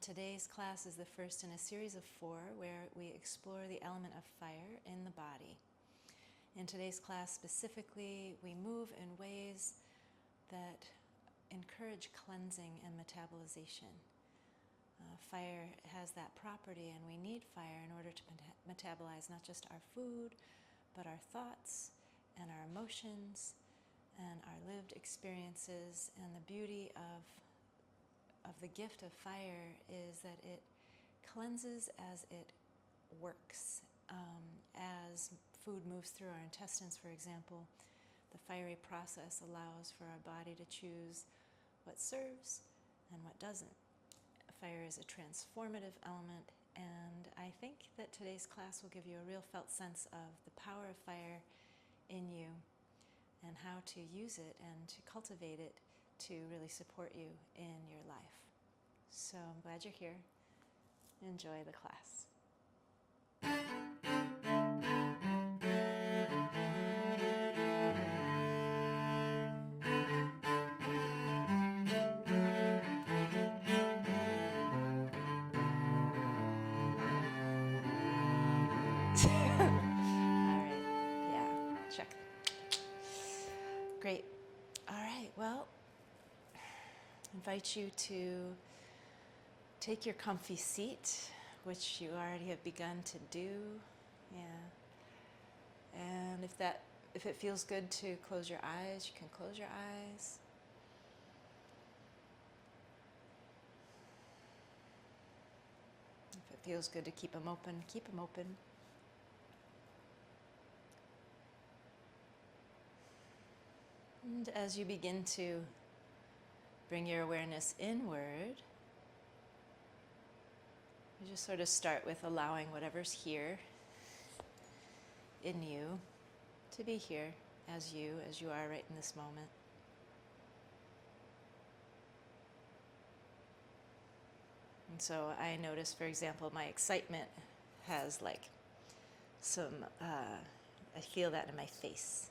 Today's class is the first in a series of 4 where we explore the element of fire in the body. In today's class specifically, we move in ways that encourage cleansing and metabolization. Fire has that property, and we need fire in order to metabolize not just our food, but our thoughts and our emotions and our lived experiences. And the beauty of the gift of fire is that it cleanses as it works. As food moves through our intestines, for example, the fiery process allows for our body to choose what serves and what doesn't. Fire is a transformative element, and I think that today's class will give you a real felt sense of the power of fire in you and how to use it and to cultivate it to really support you in your life. So I'm glad you're here. Enjoy the class. Check. Great. All right, well, I invite you to take your comfy seat, which you already have begun to do. Yeah. And if it feels good to close your eyes, you can close your eyes. If it feels good to keep them open, keep them open. And as you begin to bring your awareness inward, you just sort of start with allowing whatever's here in you to be here as you are right in this moment. And so I notice, for example, my excitement has like some, I feel that in my face.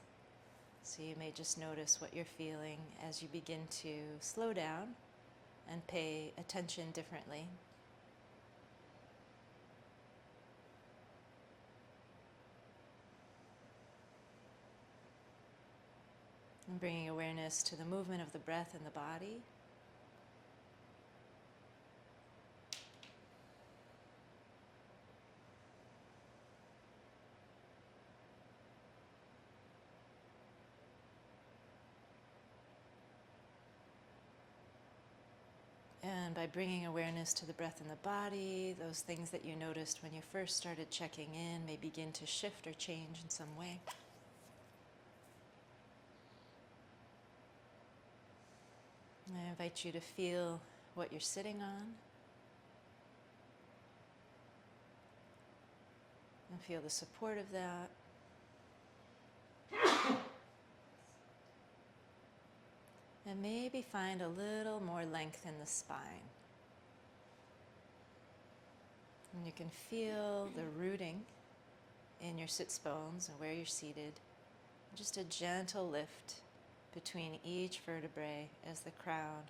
So you may just notice what you're feeling as you begin to slow down and pay attention differently. And bringing awareness to the movement of the breath in the body. And by bringing awareness to the breath in the body, those things that you noticed when you first started checking in may begin to shift or change in some way. I invite you to feel what you're sitting on and feel the support of that. And maybe find a little more length in the spine. And you can feel the rooting in your sits bones and where you're seated. Just a gentle lift between each vertebrae as the crown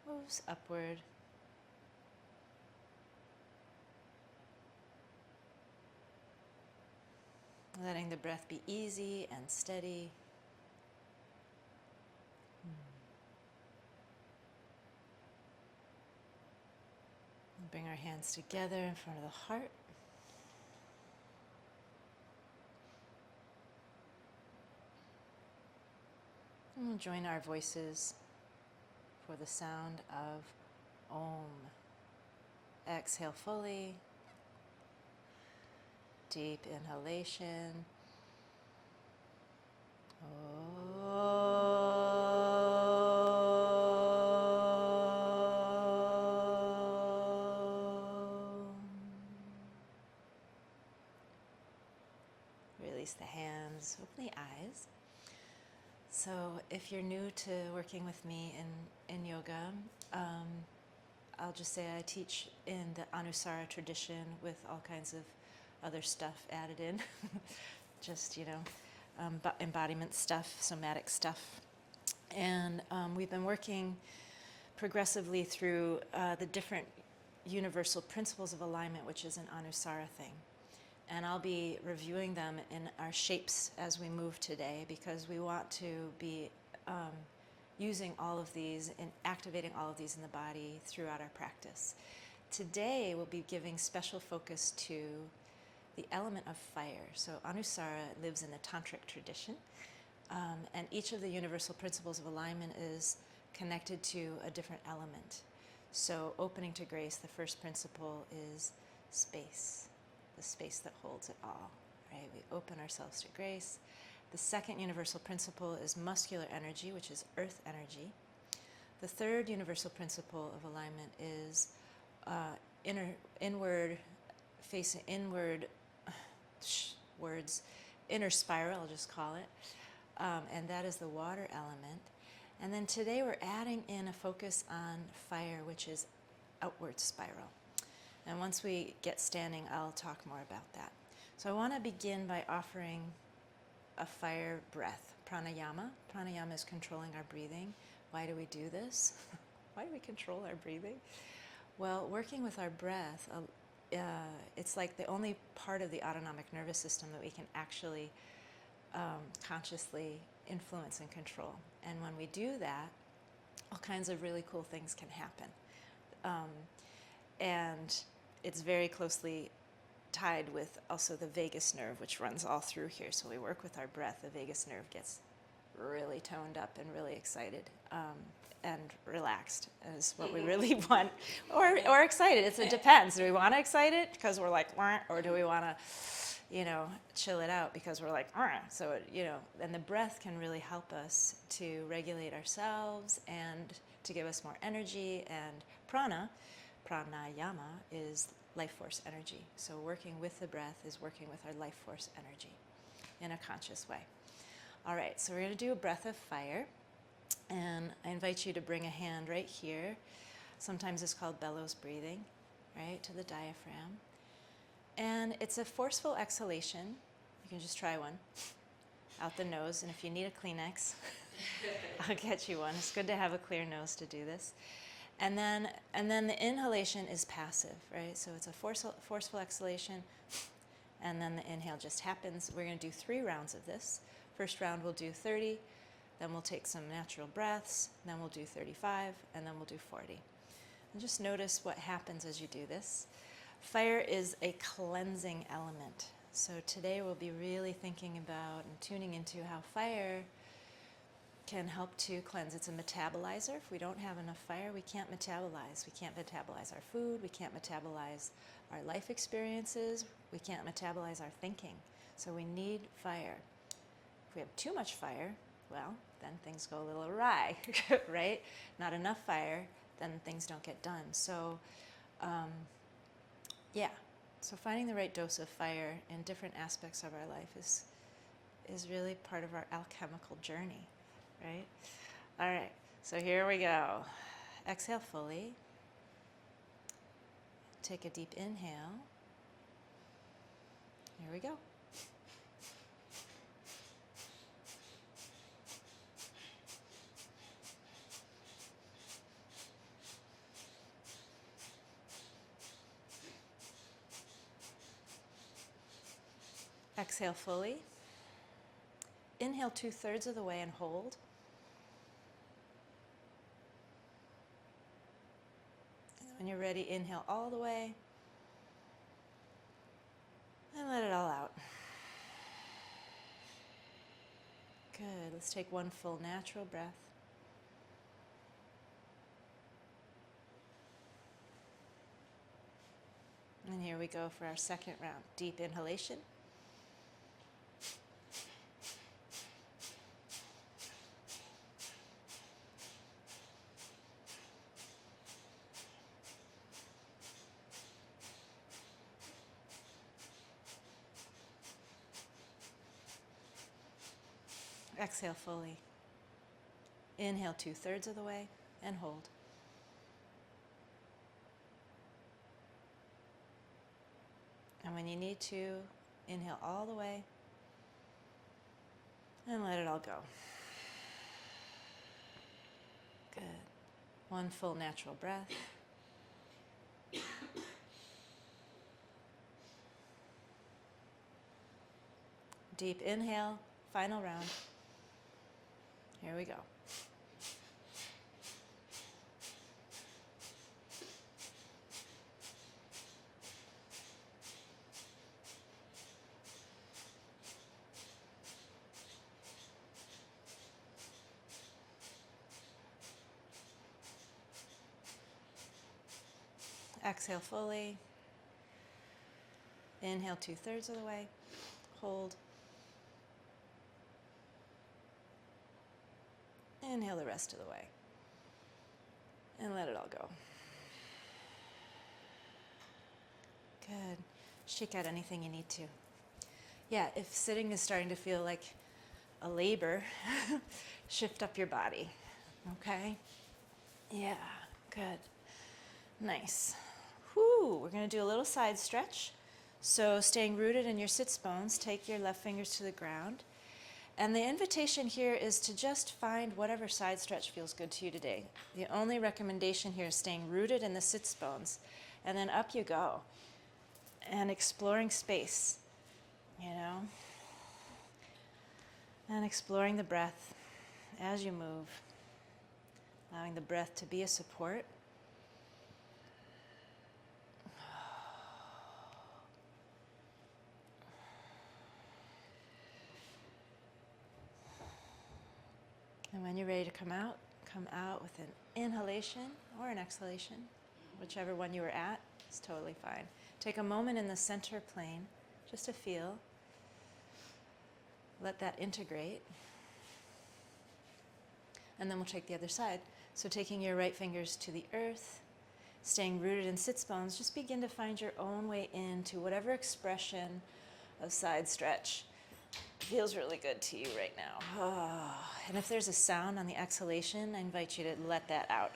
moves upward. Letting the breath be easy and steady. And bring our hands together in front of the heart. And we'll join our voices for the sound of Om. Exhale fully. Deep inhalation. Release the hands, open the eyes. So if you're new to working with me in yoga, I'll just say I teach in the Anusara tradition with all kinds of other stuff added in. Just, embodiment stuff, somatic stuff. And we've been working progressively through the different universal principles of alignment, which is an Anusara thing. And I'll be reviewing them in our shapes as we move today, because we want to be using all of these and activating all of these in the body throughout our practice. Today we'll be giving special focus to the element of fire. So Anusara lives in the tantric tradition, and each of the universal principles of alignment is connected to a different element. So opening to grace, the first principle is space, the space that holds it all, right? We open ourselves to grace. The second universal principle is muscular energy, which is earth energy. The third universal principle of alignment is inward inner spiral, I'll just call it, and that is the water element. And then today we're adding in a focus on fire, which is outward spiral. And once we get standing, I'll talk more about that. So I want to begin by offering a fire breath, pranayama. Pranayama is controlling our breathing. Why do we do this? Why do we control our breathing? Well, working with our breath, it's like the only part of the autonomic nervous system that we can actually consciously influence and control. And when we do that, all kinds of really cool things can happen. And it's very closely tied with also the vagus nerve, which runs all through here. So we work with our breath, the vagus nerve gets really toned up and really excited and relaxed is what we really want. Or excited, it depends. Do we want to excite it because we're like, wah, or do we want to, chill it out because we're like, wah. So, and the breath can really help us to regulate ourselves and to give us more energy. And pranayama is life force energy. So working with the breath is working with our life force energy in a conscious way. All right, so we're going to do a breath of fire. And I invite you to bring a hand right here. Sometimes it's called bellows breathing, right, to the diaphragm. And it's a forceful exhalation. You can just try one out the nose. And if you need a Kleenex, I'll get you one. It's good to have a clear nose to do this. And then the inhalation is passive, right? So it's a forceful exhalation, and then the inhale just happens. We're going to do 3 rounds of this. First round we'll do 30, then we'll take some natural breaths, then we'll do 35, and then we'll do 40. And just notice what happens as you do this. Fire is a cleansing element. So today we'll be really thinking about and tuning into how fire can help to cleanse. It's a metabolizer. If we don't have enough fire, we can't metabolize. We can't metabolize our food. We can't metabolize our life experiences. We can't metabolize our thinking. So we need fire. If we have too much fire, well, then things go a little awry, right? Not enough fire, then things don't get done. So, so finding the right dose of fire in different aspects of our life is really part of our alchemical journey. Right? All right, so here we go. Exhale fully. Take a deep inhale. Here we go. Exhale fully. Inhale 2/3 of the way and hold. When you're ready, inhale all the way and let it all out. Good. Let's take one full natural breath. And here we go for our second round. Deep inhalation. Exhale fully. Inhale 2/3 of the way and hold. And when you need to, inhale all the way and let it all go. Good. One full natural breath. Deep inhale, final round. Here we go. Exhale fully. Inhale 2/3 of the way. Hold. Inhale the rest of the way. And let it all go. Good. Shake out anything you need to. Yeah, if sitting is starting to feel like a labor, shift up your body. Okay? Yeah, good. Nice. Whew, we're going to do a little side stretch. So staying rooted in your sits bones, take your left fingers to the ground. And the invitation here is to just find whatever side stretch feels good to you today. The only recommendation here is staying rooted in the sits bones. And then up you go. And exploring space, And exploring the breath as you move. Allowing the breath to be a support. And when you're ready to come out with an inhalation or an exhalation, whichever one you were at is totally fine. Take a moment in the center plane just to feel. Let that integrate. And then we'll take the other side. So taking your right fingers to the earth, staying rooted in sits bones, just begin to find your own way into whatever expression of side stretch feels really good to you right now. And if there's a sound on the exhalation, I invite you to let that out.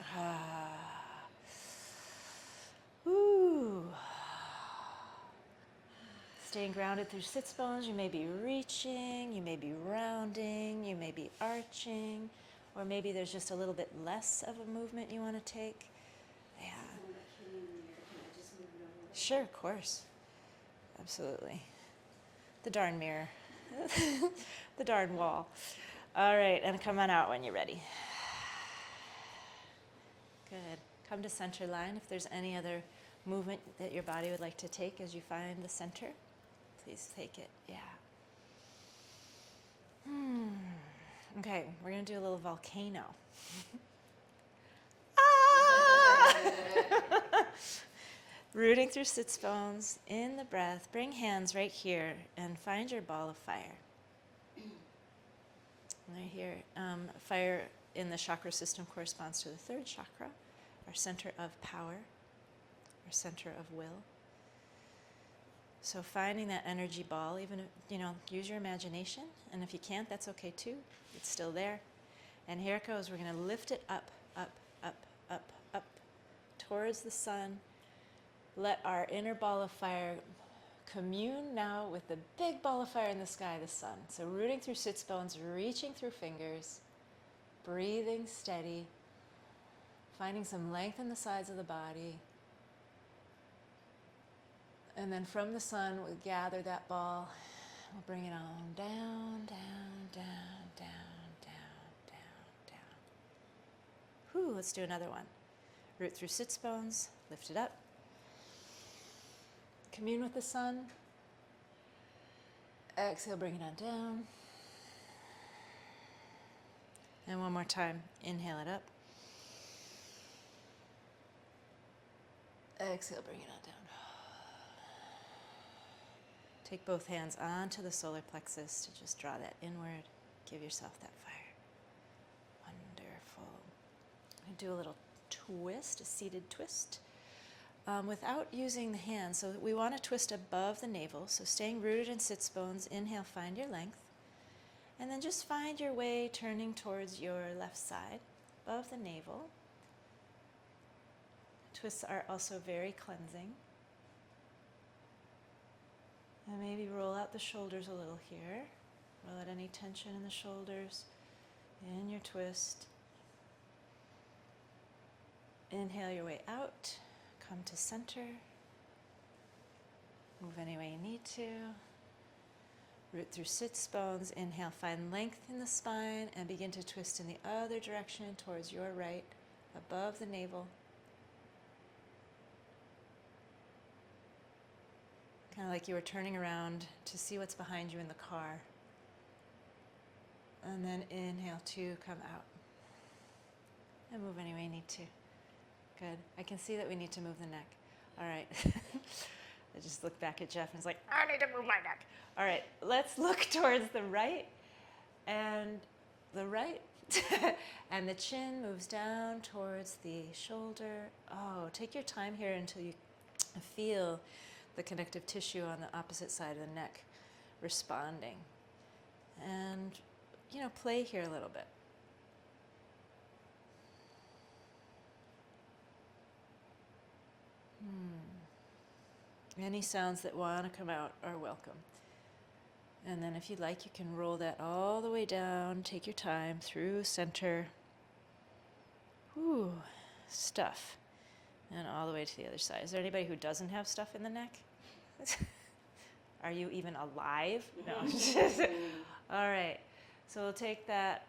Ooh. Staying grounded through sits bones, you may be reaching, you may be rounding, you may be arching, or maybe there's just a little bit less of a movement you want to take. Yeah. Sure, of course. Absolutely. The darn mirror. The darn wall. All right, and come on out when you're ready. Good. Come to center line. If there's any other movement that your body would like to take as you find the center, please take it. Yeah. Okay, we're going to do a little volcano. Rooting through sits bones, in the breath, bring hands right here and find your ball of fire. Right here, fire in the chakra system corresponds to the third chakra, our center of power, our center of will. So finding that energy ball, even if, use your imagination, and if you can't, that's okay too. It's still there. And here it goes. We're going to lift it up, up, up, up, up, towards the sun. Let our inner ball of fire commune now with the big ball of fire in the sky, the sun. So rooting through sits bones, reaching through fingers, breathing steady, finding some length in the sides of the body. And then from the sun, we'll gather that ball. We'll bring it on down, down, down, down, down, down, down. Whew, let's do another one. Root through sits bones, lift it up. Commune with the sun. Exhale, bring it on down. And one more time, inhale it up. Exhale, bring it on down. Take both hands onto the solar plexus to just draw that inward. Give yourself that fire. Wonderful. I'm going to do a little twist, a seated twist. Without using the hands. So we want to twist above the navel. So staying rooted in sits bones, inhale, find your length. And then just find your way turning towards your left side, above the navel. Twists are also very cleansing. And maybe roll out the shoulders a little here. Roll out any tension in the shoulders in your twist. Inhale your way out. Come to center. Move any way you need to. Root through sits bones. Inhale, find length in the spine and begin to twist in the other direction towards your right, above the navel. Kind of like you were turning around to see what's behind you in the car. And then inhale to come out. And move any way you need to. Good. I can see that we need to move the neck. All right. I just looked back at Jeff and was like, I need to move my neck. All right, let's look towards the right and the right. And the chin moves down towards the shoulder. Oh, take your time here until you feel the connective tissue on the opposite side of the neck responding. And, play here a little bit. Any sounds that want to come out are welcome. And then if you'd like, you can roll that all the way down, take your time, through center. Whew, stuff. And all the way to the other side. Is there anybody who doesn't have stuff in the neck? Are you even alive? No. All right. So we'll take that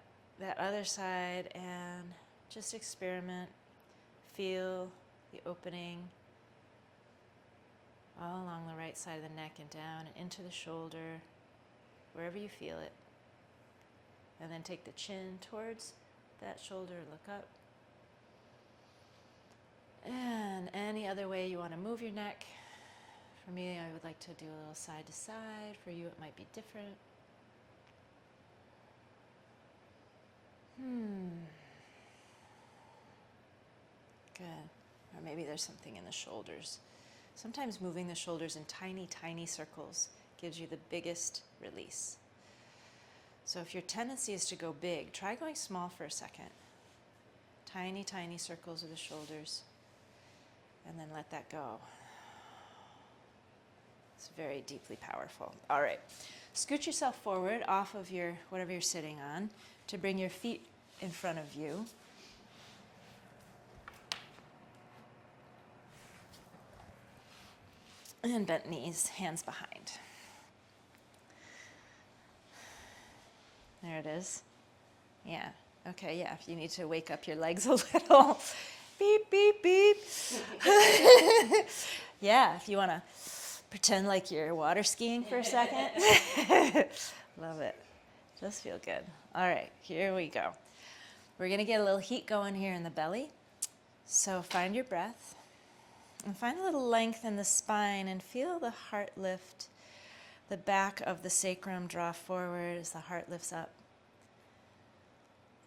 other side and just experiment. Feel the opening all along the right side of the neck and down and into the shoulder, wherever you feel it. And then take the chin towards that shoulder, look up. And any other way you want to move your neck. For me, I would like to do a little side to side. For you, it might be different. Good. Or maybe there's something in the shoulders. Sometimes moving the shoulders in tiny, tiny circles gives you the biggest release. So if your tendency is to go big, try going small for a second. Tiny, tiny circles of the shoulders. And then let that go. It's very deeply powerful. All right. Scoot yourself forward off of your whatever you're sitting on to bring your feet in front of you. And bent knees, hands behind. There it is. Yeah. Okay, yeah, if you need to wake up your legs a little. Beep, beep, beep. Yeah, if you want to pretend like you're water skiing for a second. Love it. Just feel good. All right, here we go. We're going to get a little heat going here in the belly. So find your breath. And find a little length in the spine and feel the heart lift. The back of the sacrum draw forward as the heart lifts up.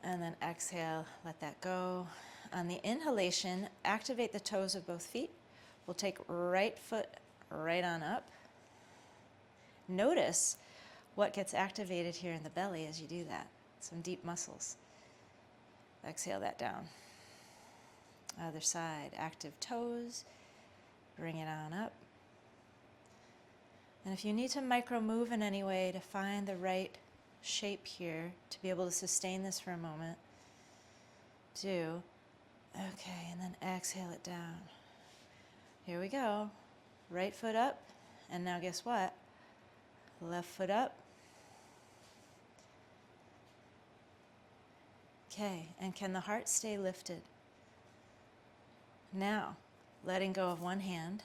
And then exhale, let that go. On the inhalation, activate the toes of both feet. We'll take right foot right on up. Notice what gets activated here in the belly as you do that. Some deep muscles. Exhale that down. Other side, active toes. Bring it on up. And if you need to micro move in any way to find the right shape here to be able to sustain this for a moment, do. Okay, and then exhale it down. Here we go. Right foot up. And now guess what? Left foot up. Okay, and can the heart stay lifted? Now, letting go of one hand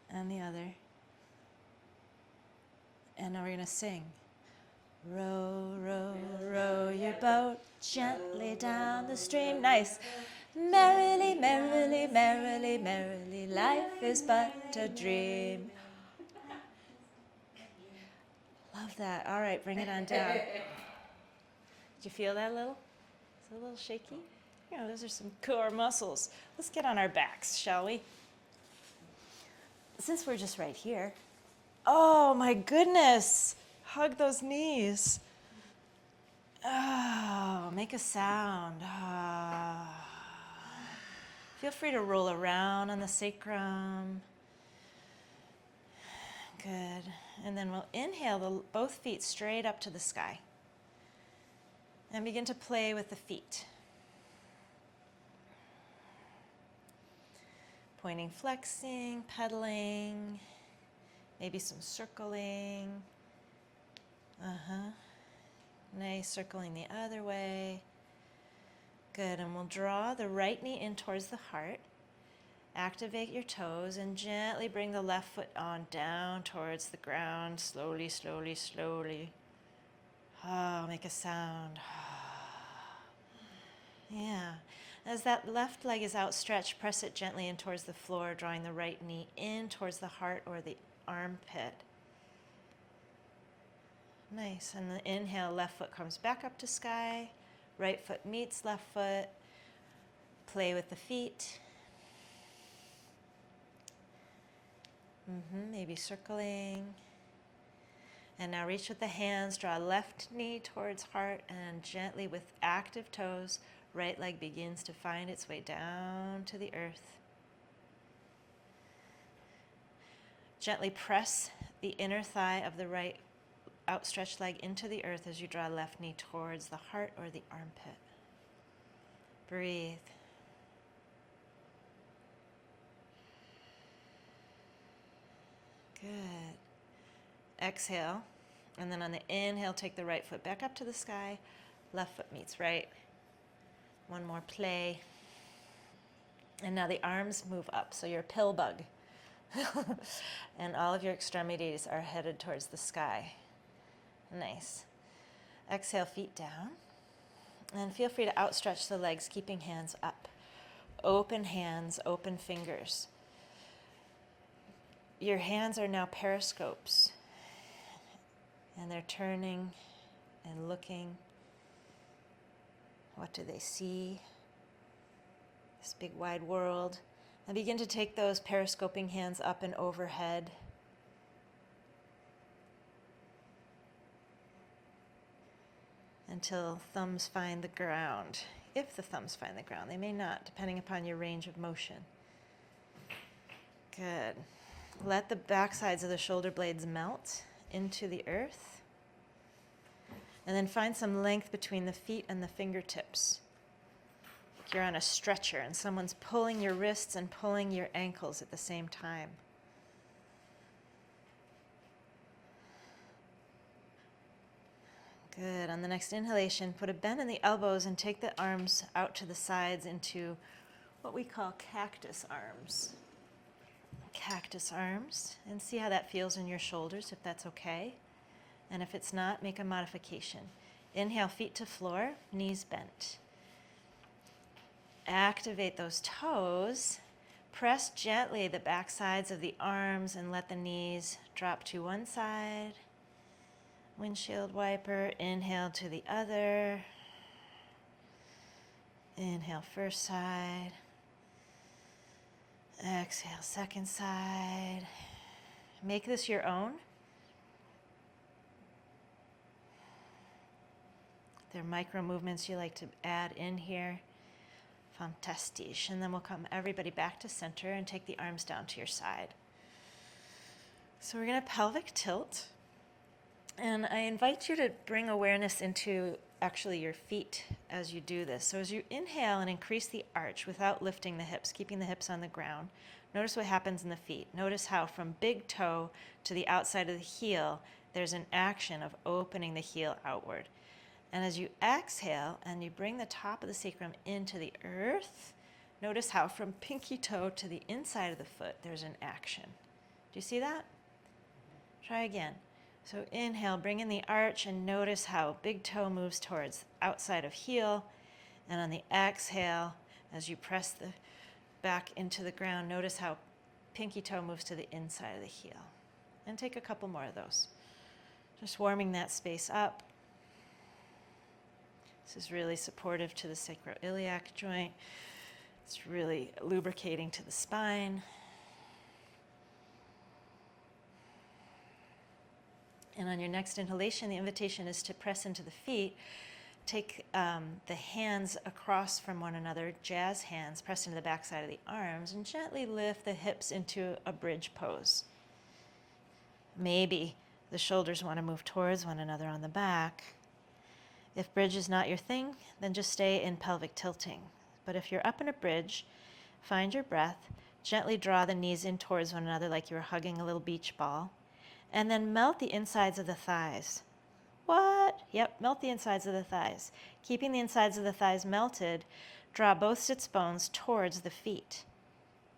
and the other. And now we're going to sing. Row, row, row your boat gently down the stream. Nice. Merrily, merrily, merrily, merrily, life is but a dream. Love that. All right, bring it on down. Did you feel that a little? Is it a little shaky? Yeah, those are some core muscles. Let's get on our backs, shall we? Since we're just right here. Oh, my goodness. Hug those knees. Oh, make a sound. Oh. Feel free to roll around on the sacrum. Good. And then we'll inhale both feet straight up to the sky. And begin to play with the feet. Pointing, flexing, pedaling, maybe some circling. Nice, circling the other way. Good, and we'll draw the right knee in towards the heart. Activate your toes and gently bring the left foot on down towards the ground. Slowly, slowly, slowly. Make a sound. Yeah. As that left leg is outstretched, press it gently in towards the floor, drawing the right knee in towards the heart or the armpit. Nice. And the inhale, left foot comes back up to sky. Right foot meets left foot. Play with the feet. Maybe circling. And now reach with the hands, draw left knee towards heart, and gently with active toes, right leg begins to find its way down to the earth. Gently press the inner thigh of the right outstretched leg into the earth as you draw left knee towards the heart or the armpit. Breathe. Good. Exhale, and then on the inhale, take the right foot back up to the sky. Left foot meets right. One more play. And now the arms move up, so you're a pill bug. And all of your extremities are headed towards the sky. Nice. Exhale, feet down. And feel free to outstretch the legs, keeping hands up. Open hands, open fingers. Your hands are now periscopes. And they're turning and looking. What do they see? This big wide world. And begin to take those periscoping hands up and overhead. Until thumbs find the ground. If the thumbs find the ground. They may not, depending upon your range of motion. Good. Let the back sides of the shoulder blades melt into the earth. And then find some length between the feet and the fingertips. Like you're on a stretcher and someone's pulling your wrists and pulling your ankles at the same time. Good. On the next inhalation, put a bend in the elbows and take the arms out to the sides into what we call cactus arms. Cactus arms. And see how that feels in your shoulders, if that's okay. And if it's not, make a modification. Inhale, feet to floor, knees bent. Activate those toes. Press gently the back sides of the arms and let the knees drop to one side. Windshield wiper, inhale to the other. Inhale, first side. Exhale, second side. Make this your own. There are micro movements you like to add in here. Fantastic. And then we'll come everybody back to center and take the arms down to your side. So we're going to pelvic tilt. And I invite you to bring awareness into actually your feet as you do this. So as you inhale and increase the arch without lifting the hips, keeping the hips on the ground, notice what happens in the feet. Notice how from big toe to the outside of the heel, there's an action of opening the heel outward. And as you exhale and you bring the top of the sacrum into the earth, notice how from pinky toe to the inside of the foot, there's an action. Do you see that? Try again. So inhale, bring in the arch and notice how big toe moves towards outside of heel. And on the exhale, as you press the back into the ground, notice how pinky toe moves to the inside of the heel. And take a couple more of those. Just warming that space up. This is really supportive to the sacroiliac joint. It's really lubricating to the spine. And on your next inhalation, the invitation is to press into the feet. Take the hands across from one another, jazz hands, press into the backside of the arms, and gently lift the hips into a bridge pose. Maybe the shoulders want to move towards one another on the back. If bridge is not your thing, then just stay in pelvic tilting. But if you're up in a bridge, find your breath, Gently draw the knees in towards one another like you were hugging a little beach ball. And then melt the insides of the thighs. What? Yep, melt the insides of the thighs. Keeping the insides of the thighs melted, draw both sits bones towards the feet.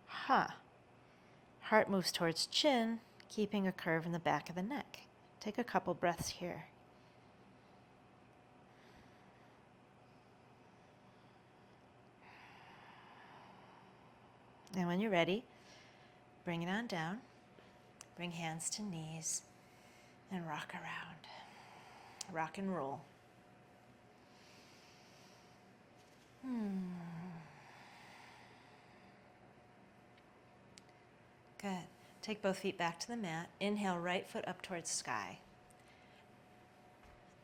Heart moves towards chin, keeping a curve in the back of the neck. Take a couple breaths here. And when you're ready, bring it on down. Bring hands to knees and rock around. Rock and roll. Good. Take both feet back to the mat. Inhale, right foot up towards sky.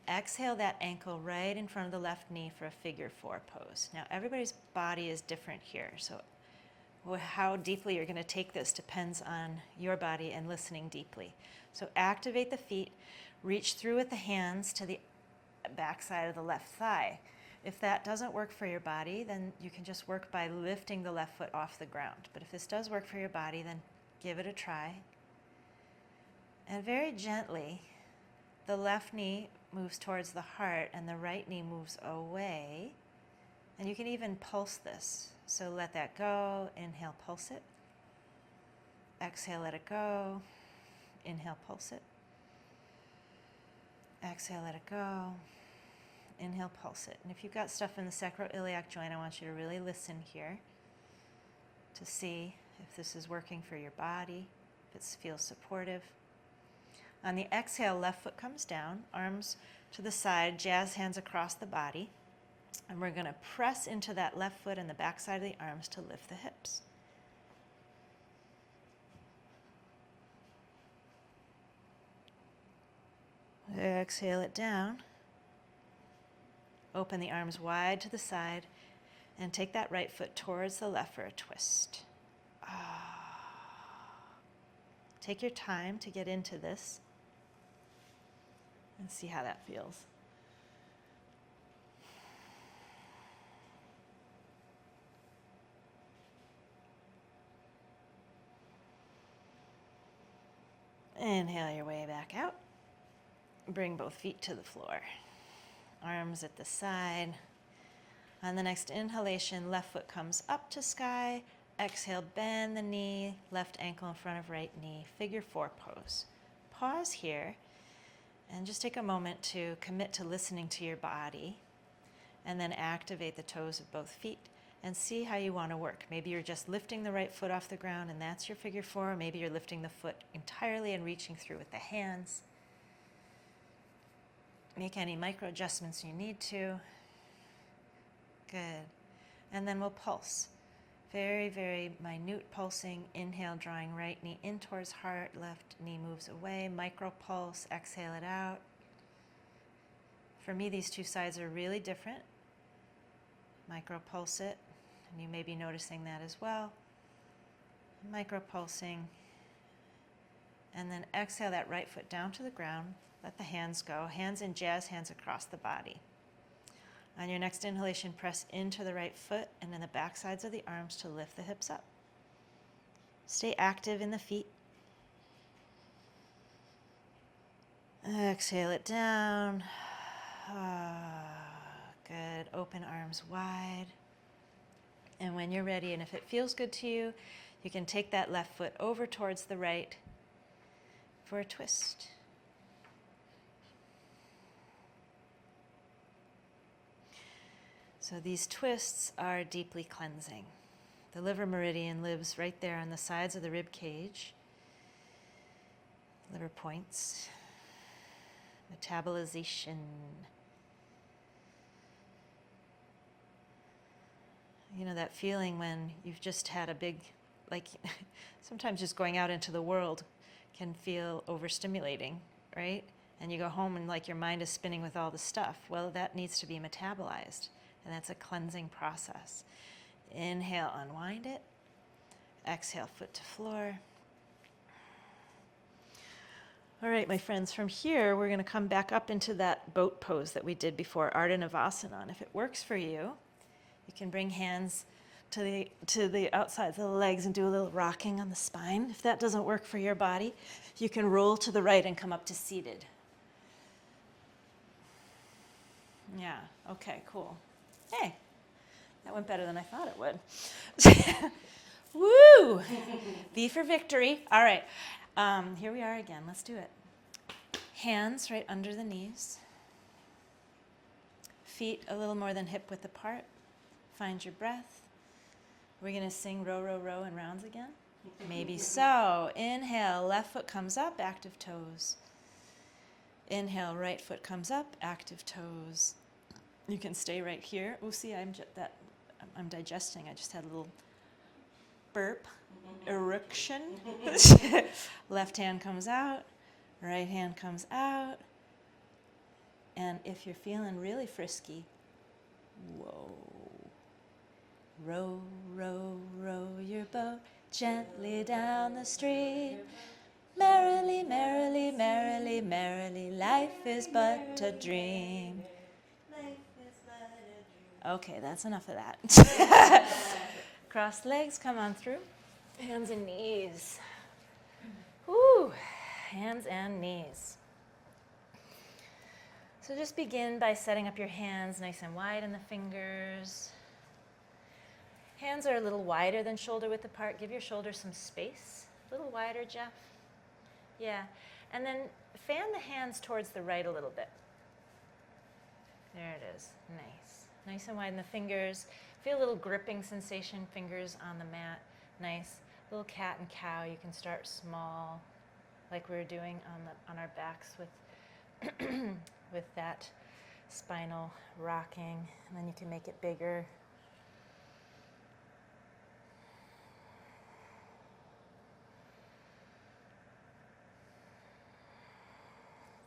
Exhale that ankle right in front of the left knee for a figure 4 pose. Now everybody's body is different here, so how deeply you're going to take this depends on your body and listening deeply. So activate the feet, reach through with the hands to the back side of the left thigh. If that doesn't work for your body, then you can just work by lifting the left foot off the ground. But if this does work for your body, then give it a try. And very gently, the left knee moves towards the heart and the right knee moves away. And you can even pulse this. So let that go. Inhale, pulse it. Exhale, let it go. Inhale, pulse it. Exhale, let it go. Inhale, pulse it. And if you've got stuff in the sacroiliac joint, I want you to really listen here to see if this is working for your body, if it feels supportive. On the exhale, left foot comes down, arms to the side, jazz hands across the body. And we're going to press into that left foot and the back side of the arms to lift the hips. Exhale it down. Open the arms wide to the side and take that right foot towards the left for a twist. Take your time to get into this and see how that feels. Inhale your way back out. Bring both feet to the floor. Arms at the side. On the next inhalation, left foot comes up to sky. Exhale, bend the knee, left ankle in front of right knee. Figure 4 pose. Pause here and just take a moment to commit to listening to your body and then activate the toes of both feet and see how you want to work. Maybe you're just lifting the right foot off the ground and that's your figure 4. Maybe you're lifting the foot entirely and reaching through with the hands. Make any micro adjustments you need to. Good. And then we'll pulse. Very, very minute pulsing. Inhale, drawing right knee in towards heart. Left knee moves away. Micro pulse. Exhale it out. For me, these two sides are really different. Micro pulse it. And you may be noticing that as well. Micro pulsing. And then exhale that right foot down to the ground. Let the hands go. Hands in jazz hands across the body. On your next inhalation, press into the right foot and in the back sides of the arms to lift the hips up. Stay active in the feet. Exhale it down. Good. Open arms wide. And when you're ready, and if it feels good to you, you can take that left foot over towards the right for a twist. So these twists are deeply cleansing. The liver meridian lives right there on the sides of the rib cage. Liver points. Metabolization. You know that feeling when you've just had a big, like sometimes just going out into the world can feel overstimulating, right? And you go home and like your mind is spinning with all the stuff. Well, that needs to be metabolized. And that's a cleansing process. Inhale, unwind it. Exhale, foot to floor. All right, my friends, from here, we're going to come back up into that boat pose that we did before, Ardha Navasana. And if it works for you, you can bring hands to the outsides of the legs and do a little rocking on the spine. If that doesn't work for your body, you can roll to the right and come up to seated. Yeah, okay, cool. Hey, that went better than I thought it would. Woo! V for victory. All right, here we are again. Let's do it. Hands right under the knees. Feet a little more than hip width apart. Find your breath. We're going to sing row, row, row in rounds again? Maybe so. Inhale, left foot comes up, active toes. Inhale, right foot comes up, active toes. You can stay right here. Oh, see, I'm digesting. I just had a little burp, eruction. Left hand comes out, right hand comes out. And if you're feeling really frisky, whoa. Row, row, row your boat gently down the stream. Merrily, merrily, merrily, merrily, life is but a dream. Okay, that's enough of that. Cross legs, come on through. Hands and knees. Woo, hands and knees. So just begin by setting up your hands nice and wide in the fingers. Hands are a little wider than shoulder width apart. Give your shoulders some space. A little wider, Jeff. Yeah. And then fan the hands towards the right a little bit. There it is. Nice. Nice and wide in the fingers. Feel a little gripping sensation, fingers on the mat. Nice. Little cat and cow. You can start small, like we were doing on our backs with, with that spinal rocking. And then you can make it bigger.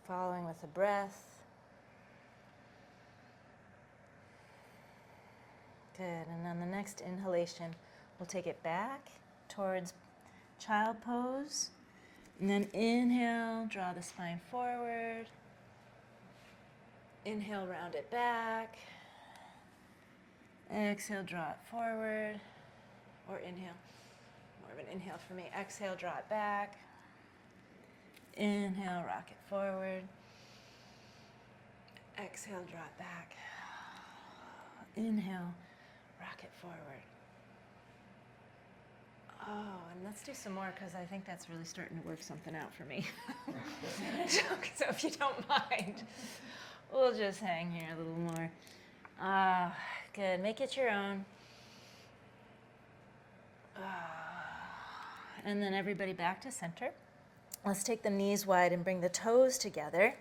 Following with the breath. Good, and on the next inhalation, we'll take it back towards child pose. And then inhale, draw the spine forward. Inhale, round it back. Exhale, draw it forward. Or inhale, more of an inhale for me. Exhale, draw it back. Inhale, rock it forward. Exhale, draw it back. Inhale, rock it forward. Oh, and let's do some more because I think that's really starting to work something out for me. So if you don't mind, we'll just hang here a little more. Good. Make it your own. And then everybody back to center. Let's take the knees wide and bring the toes together.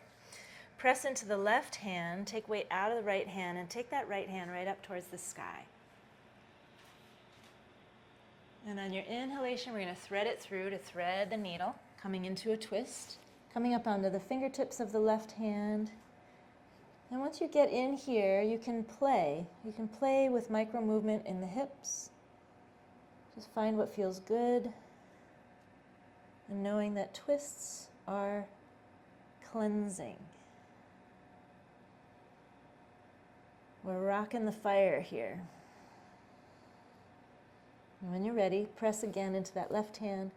Press into the left hand, take weight out of the right hand, and take that right hand right up towards the sky. And on your inhalation, we're going to thread it through to thread the needle, coming into a twist, coming up onto the fingertips of the left hand. And once you get in here, you can play. You can play with micro movement in the hips. Just find what feels good. And knowing that twists are cleansing. We're rocking the fire here. And when you're ready, press again into that left hand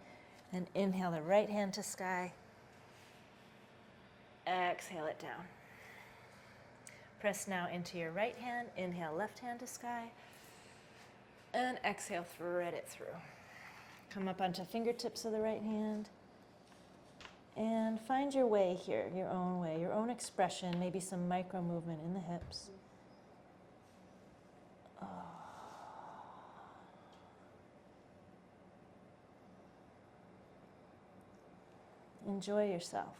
and inhale the right hand to sky. Exhale it down. Press now into your right hand, inhale left hand to sky, and exhale, thread it through. Come up onto fingertips of the right hand. And find your way here, your own way, your own expression, maybe some micro movement in the hips. Oh. Enjoy yourself.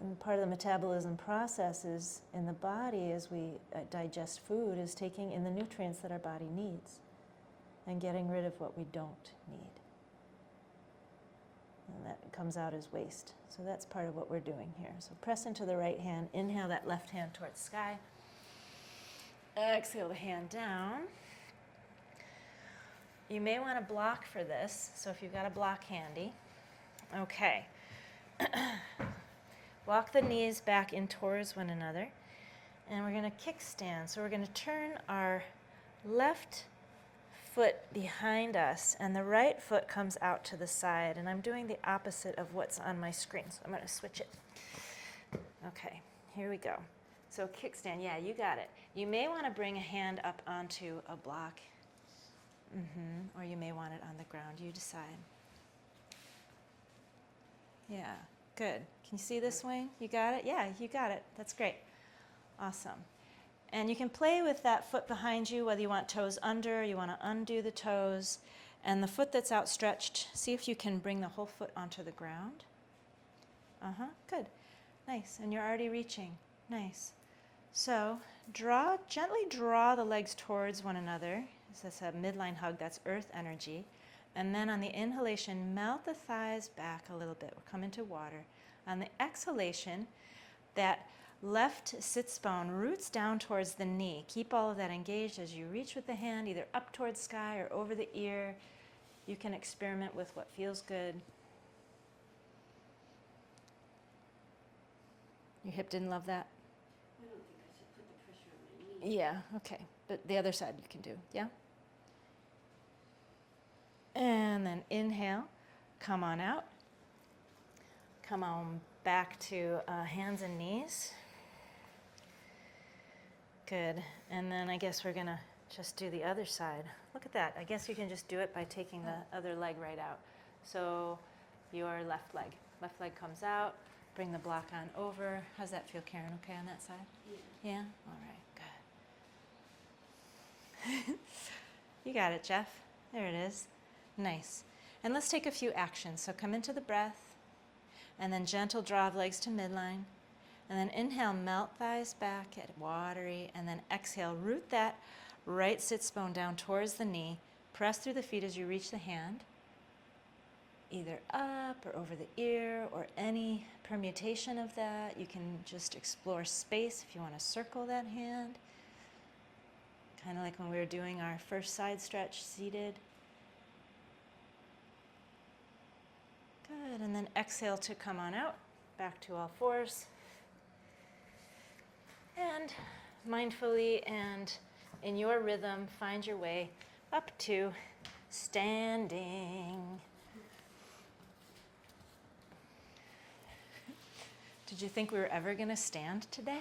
And part of the metabolism process is in the body as we digest food is taking in the nutrients that our body needs and getting rid of what we don't need. And that comes out as waste. So that's part of what we're doing here. So press into the right hand, inhale that left hand towards sky. Exhale the hand down. You may want to block for this, so if you've got a block handy. Okay. Walk the knees back in towards one another. And we're going to kickstand. So we're going to turn our left foot behind us, and the right foot comes out to the side. And I'm doing the opposite of what's on my screen, so I'm going to switch it. Okay, here we go. So kickstand, yeah, you got it. You may want to bring a hand up onto a block, or you may want it on the ground. You decide. Yeah, good. Can you see this swing? You got it? Yeah, you got it. That's great. Awesome. And you can play with that foot behind you, whether you want toes under, you want to undo the toes. And the foot that's outstretched, see if you can bring the whole foot onto the ground. Good. Nice. And you're already reaching. Nice. So gently draw the legs towards one another. This is a midline hug. That's earth energy. And then on the inhalation, melt the thighs back a little bit. We'll come into water. On the exhalation, that left sits bone roots down towards the knee. Keep all of that engaged as you reach with the hand, either up towards sky or over the ear. You can experiment with what feels good. Your hip didn't love that? I don't think I should put the pressure on my knee. Yeah, okay. But the other side you can do, yeah? And then inhale, come on out. Come on back to hands and knees. Good. And then I guess we're going to just do the other side. Look at that. I guess you can just do it by taking the other leg right out. So your left leg comes out. Bring the block on over. How's that feel, Karen? Okay on that side? Yeah. Yeah? All right, good. You got it, Jeff. There it is. Nice. And let's take a few actions. So come into the breath, and then gentle draw of legs to midline. And then inhale, melt thighs back, get watery, and then exhale, root that right sits bone down towards the knee. Press through the feet as you reach the hand, either up or over the ear or any permutation of that. You can just explore space if you want to circle that hand. Kind of like when we were doing our first side stretch seated. Good, and then exhale to come on out, back to all fours. And mindfully and in your rhythm, find your way up to standing. Did you think we were ever going to stand today?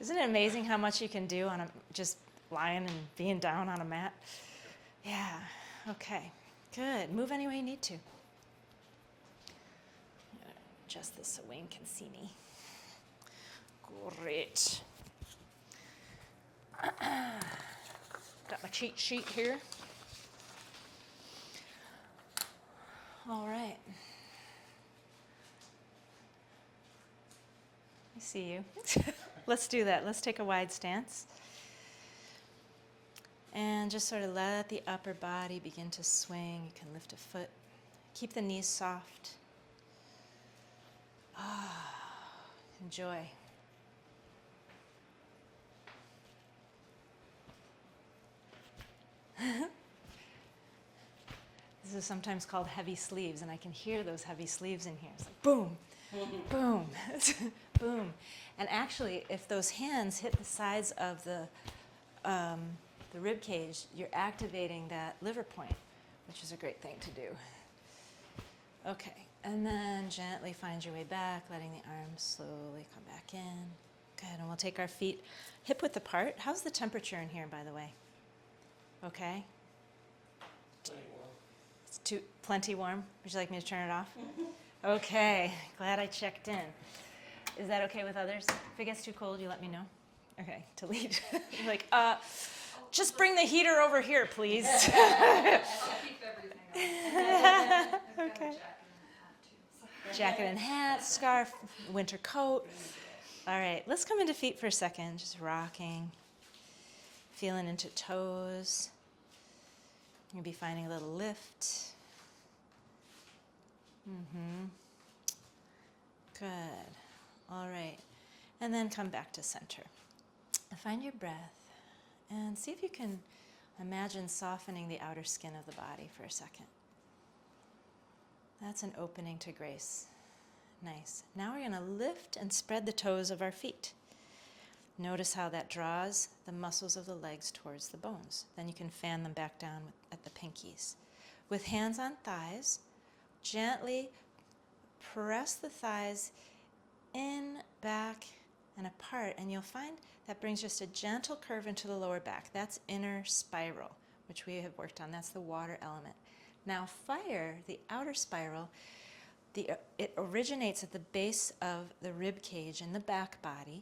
Isn't it amazing how much you can do on just lying and being down on a mat? Yeah, okay, good. Move any way you need to. Adjust this so Wayne can see me. Great. Got my cheat sheet here. All right. I see you. Let's do that. Let's take a wide stance. And just sort of let the upper body begin to swing. You can lift a foot. Keep the knees soft. Enjoy. This is sometimes called heavy sleeves, and I can hear those heavy sleeves in here. It's like boom, boom, boom. And actually, if those hands hit the sides of the rib cage, you're activating that liver point, which is a great thing to do. Okay, and then gently find your way back, letting the arms slowly come back in. Good, and we'll take our feet hip width apart. How's the temperature in here, by the way? Okay. It's plenty warm. Would you like me to turn it off? Okay, glad I checked in. Is that okay with others? If it gets too cold, you let me know. Okay, to lead. You're like, just bring the heater over here, please. I'll keep everything on. Okay. Jacket and hat, scarf, winter coat. All right, let's come into feet for a second. Just rocking, feeling into toes. You'll be finding a little lift. Good. All right. And then come back to center. Find your breath and see if you can imagine softening the outer skin of the body for a second. That's an opening to grace. Nice. Now we're going to lift and spread the toes of our feet. Notice how that draws the muscles of the legs towards the bones. Then you can fan them back down at the pinkies. With hands on thighs, gently press the thighs in, back, and apart, and you'll find that brings just a gentle curve into the lower back. That's inner spiral, which we have worked on. That's the water element. Now fire, the outer spiral, it originates at the base of the rib cage in the back body,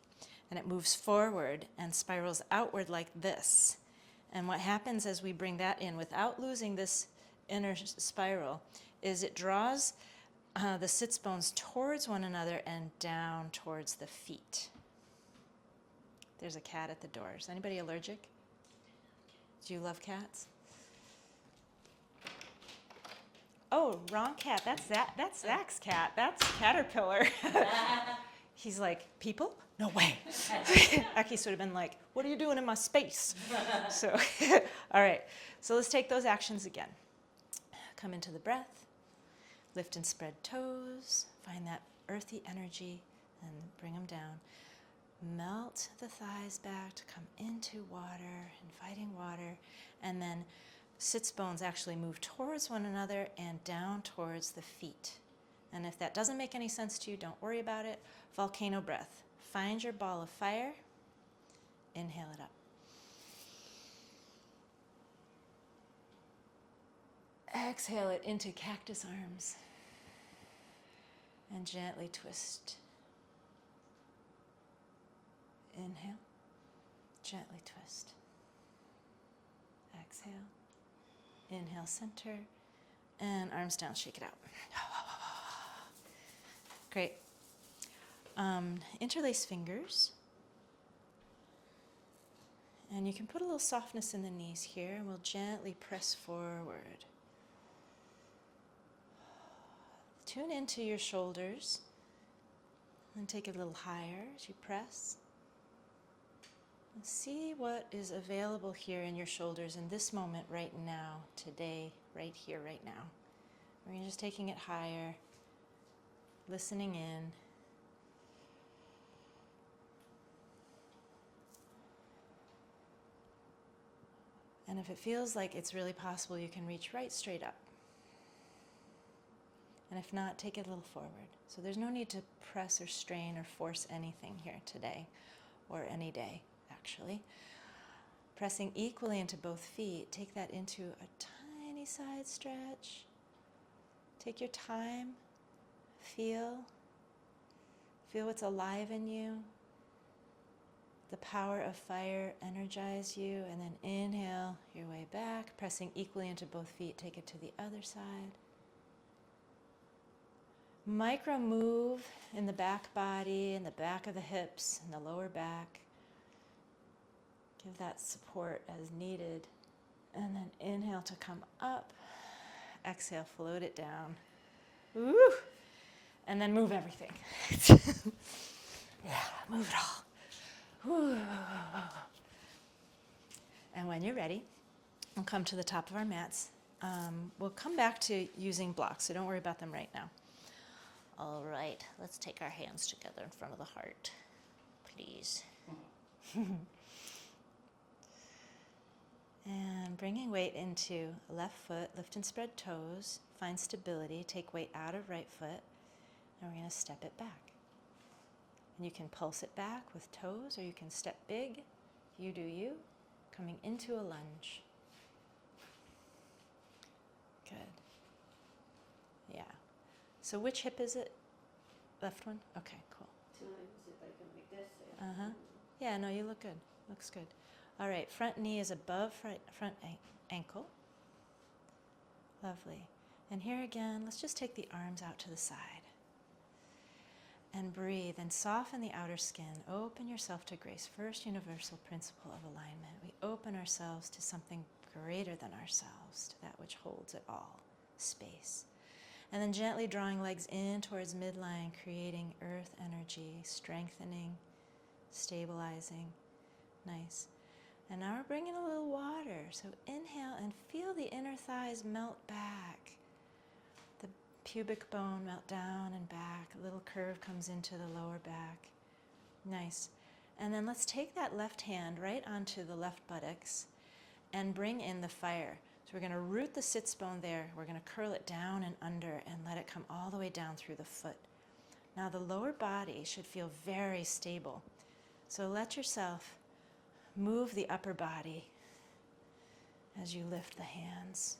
and it moves forward and spirals outward like this. And what happens as we bring that in without losing this inner spiral is it draws the sits bones towards one another and down towards the feet. There's a cat at the door. Is anybody allergic? Do you love cats? Oh, wrong cat. That's Zach's cat. That's Caterpillar. He's like, people? No way. Akis would have been like, what are you doing in my space? So, all right. So let's take those actions again. Come into the breath. Lift and spread toes. Find that earthy energy and bring them down. Melt the thighs back to come into water, inviting water. And then sits bones actually move towards one another and down towards the feet. And if that doesn't make any sense to you, don't worry about it. Volcano breath. Find your ball of fire. Inhale it up. Exhale it into cactus arms. And gently twist. Inhale. Gently twist. Exhale. Inhale, center. And arms down, shake it out. Great. Interlace fingers. And you can put a little softness in the knees here, and we'll gently press forward. Tune into your shoulders and take it a little higher as you press. And see what is available here in your shoulders in this moment right now, today, right here, right now. We're just taking it higher, listening in. And if it feels like it's really possible, you can reach right straight up. And if not, take it a little forward. So there's no need to press or strain or force anything here today, or any day, actually. Pressing equally into both feet, take that into a tiny side stretch. Take your time. Feel what's alive in you. The power of fire energize you, and then inhale your way back, pressing equally into both feet. Take it to the other side. Micro move in the back body, in the back of the hips, in the lower back. Give that support as needed. And then inhale to come up. Exhale, float it down. Woo! And then move everything. Yeah, move it all. Woo. And when you're ready, we'll come to the top of our mats. We'll come back to using blocks, so don't worry about them right now. All right, let's take our hands together in front of the heart, please. And bringing weight into left foot, lift and spread toes, find stability, take weight out of right foot, and we're going to step it back. And you can pulse it back with toes, or you can step big. You do you, coming into a lunge. Good. Yeah. So which hip is it? Left one? Okay, cool. So is it like this? Uh-huh. Yeah, no, you look good. Looks good. All right, front knee is above front ankle. Lovely. And here again, let's just take the arms out to the side. And breathe and soften the outer skin. Open yourself to grace. First universal principle of alignment. We open ourselves to something greater than ourselves, to that which holds it all, space. And then gently drawing legs in towards midline, creating earth energy, strengthening, stabilizing. Nice. And now we're bringing a little water. So inhale and feel the inner thighs melt back. The pubic bone melt down and back. A little curve comes into the lower back. Nice. And then let's take that left hand right onto the left buttocks and bring in the fire. So we're going to root the sits bone there. We're going to curl it down and under and let it come all the way down through the foot. Now the lower body should feel very stable. So let yourself move the upper body as you lift the hands.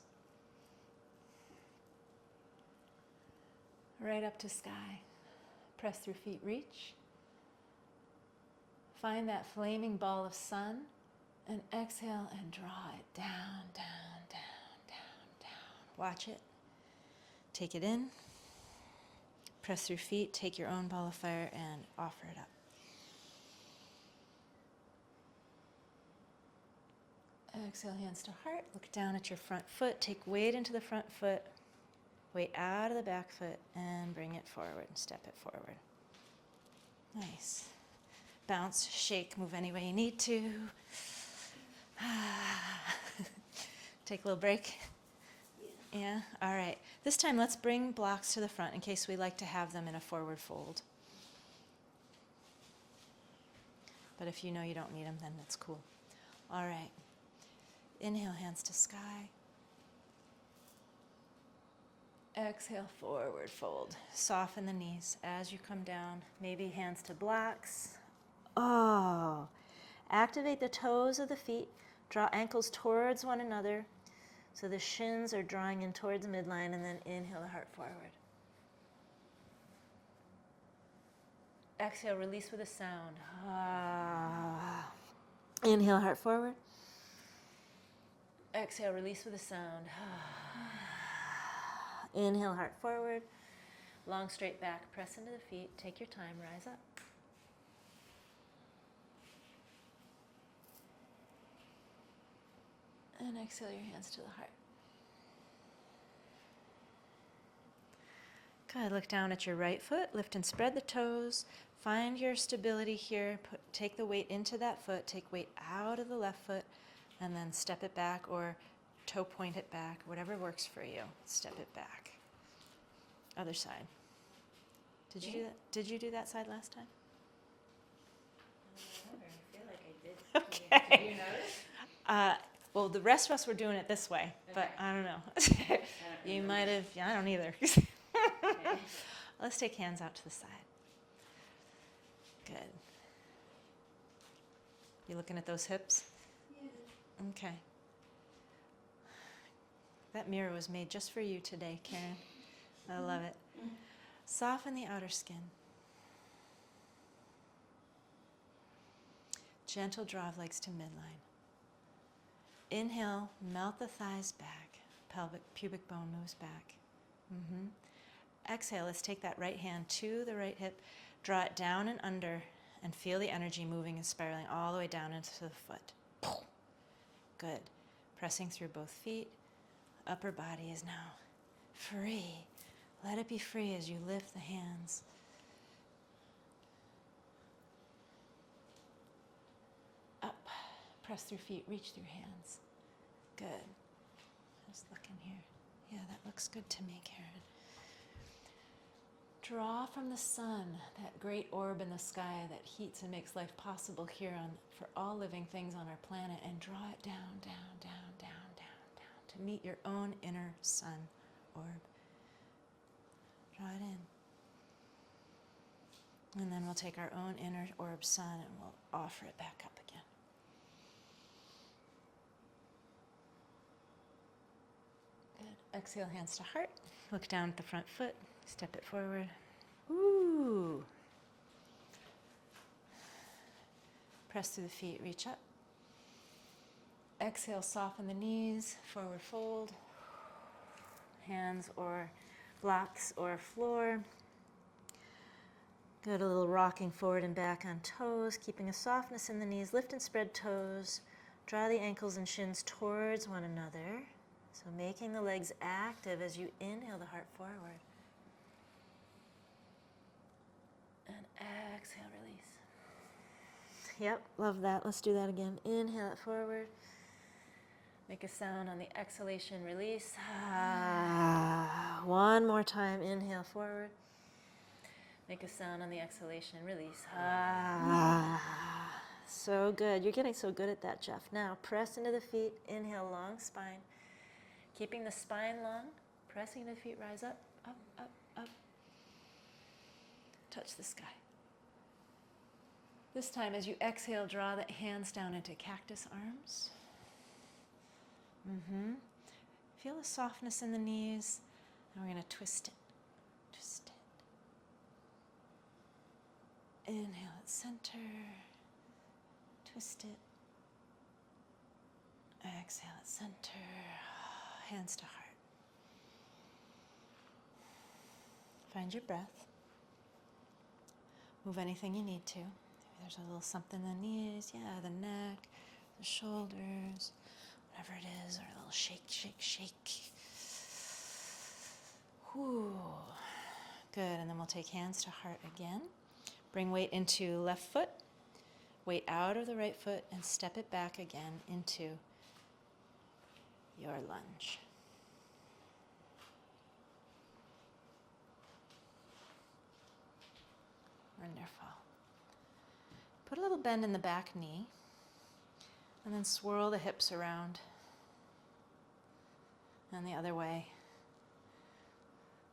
Right up to sky. Press through feet, reach. Find that flaming ball of sun and exhale and draw it down, down, down, down, down. Watch it. Take it in. Press through feet, take your own ball of fire and offer it up. Exhale, hands to heart. Look down at your front foot. Take weight into the front foot. Weight out of the back foot and bring it forward and step it forward. Nice. Bounce, shake, move any way you need to. Take a little break. Yeah? All right. This time let's bring blocks to the front in case we like to have them in a forward fold. But if you know you don't need them, then that's cool. All right. Inhale, hands to sky. Exhale, forward fold. Soften the knees as you come down. Maybe hands to blocks. Oh. Activate the toes of the feet. Draw ankles towards one another. So the shins are drawing in towards midline, and then inhale the heart forward. Exhale, release with a sound. Ah. Inhale, heart forward. Exhale, release with a sound. Inhale, heart forward. Long, straight back. Press into the feet. Take your time. Rise up. And exhale your hands to the heart. Good. Look down at your right foot. Lift and spread the toes. Find your stability here. Take the weight into that foot. Take weight out of the left foot. And then step it back or toe point it back. Whatever works for you. Step it back. Other side. Did you do that? Did you do that side last time? I feel like I did. Okay. Did you notice? Well, the rest of us were doing it this way, but Okay. I don't know. I don't You remember. might have, yeah, I don't either. Okay. Let's take hands out to the side. Good. You looking at those hips? Yeah. Okay. That mirror was made just for you today, Karen. I love it. Soften the outer skin. Gentle draw of legs to midline. Inhale, melt the thighs back. Pubic bone moves back. Exhale, let's take that right hand to the right hip. Draw it down and under and feel the energy moving and spiraling all the way down into the foot. Good. Pressing through both feet. Upper body is now free. Let it be free as you lift the hands. Up. Press through feet, reach through hands. Good. Just looking here. Yeah, that looks good to me, Karen. Draw from the sun, that great orb in the sky that heats and makes life possible here for all living things on our planet, and draw it down, down, down, down, down, down, to meet your own inner sun orb. Draw it in. And then we'll take our own inner orb sun and we'll offer it back up again. Good. Exhale, hands to heart. Look down at the front foot. Step it forward. Ooh. Press through the feet, reach up. Exhale, soften the knees, forward fold. Hands or blocks or floor. Good, a little rocking forward and back on toes, keeping a softness in the knees. Lift and spread toes. Draw the ankles and shins towards one another. So making the legs active as you inhale the heart forward. And exhale, release. Yep, love that. Let's do that again. Inhale it forward. Make a sound on the exhalation, release. One more time, inhale forward. Make a sound on the exhalation, release. So good. You're getting so good at that, Jeff. Now, press into the feet, inhale, long spine. Keeping the spine long, pressing the feet, rise up, up, up, up. Touch the sky. This time, as you exhale, draw the hands down into cactus arms. Feel the softness in the knees, and we're going to twist it. Twist it. Inhale at center. Twist it. Exhale at center. Hands to heart. Find your breath. Move anything you need to. Maybe there's a little something in the knees, the neck, the shoulders, whatever it is, or a little shake, shake, shake. Whew. Good, and then we'll take hands to heart again. Bring weight into left foot, weight out of the right foot, and step it back again into your lunge. Wonderful. Put a little bend in the back knee, and then swirl the hips around and the other way.